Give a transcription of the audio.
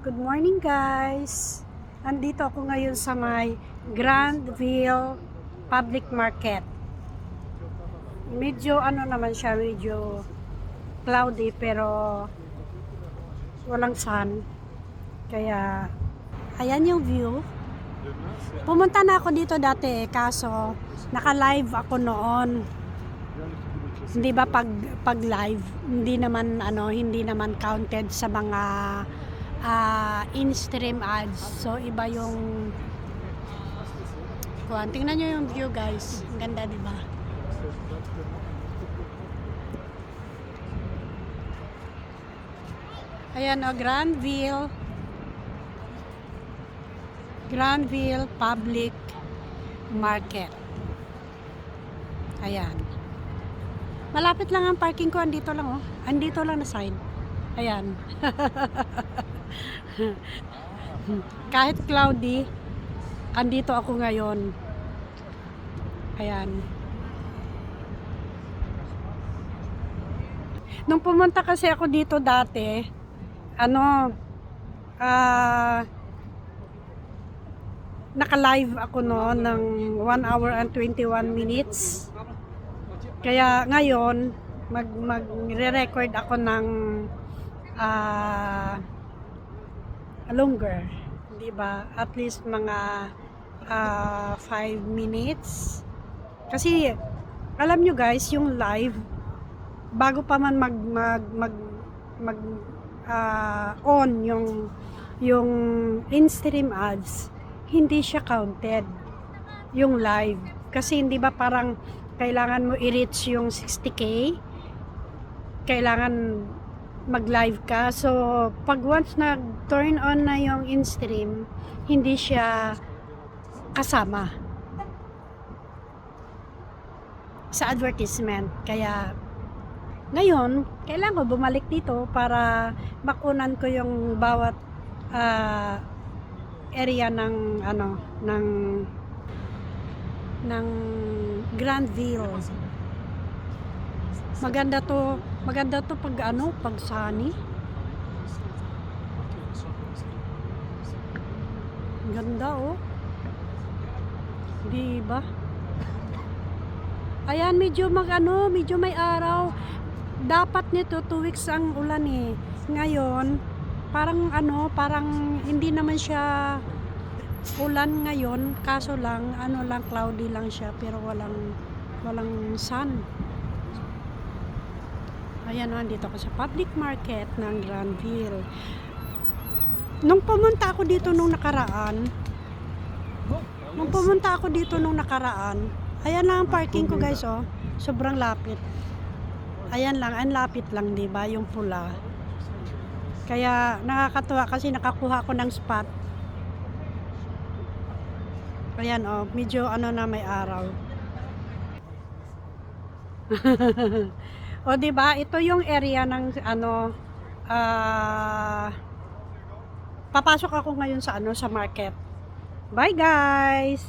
Good morning guys! Andito ako ngayon sa may Grandville Public Market. Medyo naman siya, medyo cloudy pero walang sun. Kaya ayan yung view. Pumunta na ako dito dati kaso naka-live ako noon. Hindi ba pag live hindi naman counted sa mga in-stream ads. So iba yung tingnan nyo yung view guys. Ang ganda, di ba? Ayan Grandville Public Market. Ayan. Malapit lang ang parking ko, andito lang Andito lang na sign. Ayan. Kahit cloudy, andito ako ngayon. Ayan. Nung pumunta kasi ako dito dati, naka-live ako noon ng 1 hour and 21 minutes. Kaya ngayon, magre-record ako ng longer, di ba? At least mga 5 minutes. Kasi alam nyo guys, yung live bago pa man on yung in-stream ads, hindi siya counted yung live. Kasi hindi ba parang kailangan mo i-reach yung 60K, kailangan mag-live ka. So pag once nag-turn on na yung in-stream, hindi siya kasama sa advertisement. Kaya ngayon, kailangan ko bumalik dito para makunan ko yung bawat area ng ng Grandville. Maganda to pag sunny. Ganda di ba? Ayan, medyo may araw. Dapat nito 2 weeks ang ulan Ngayon, parang hindi naman siya ulan ngayon, kaso lang cloudy lang siya pero walang sun. Ayan, andito ako sa public market ng Grandville. Nung pumunta ako dito nung nakaraan, ayan lang ang parking ko guys sobrang lapit. Ayan lang, ang lapit lang, di ba, yung pula. Kaya nakakatuwa kasi nakakuha ko ng spot. Ayan medyo na may araw. O di ba, ito yung area ng papasok ako ngayon sa sa market. Bye guys.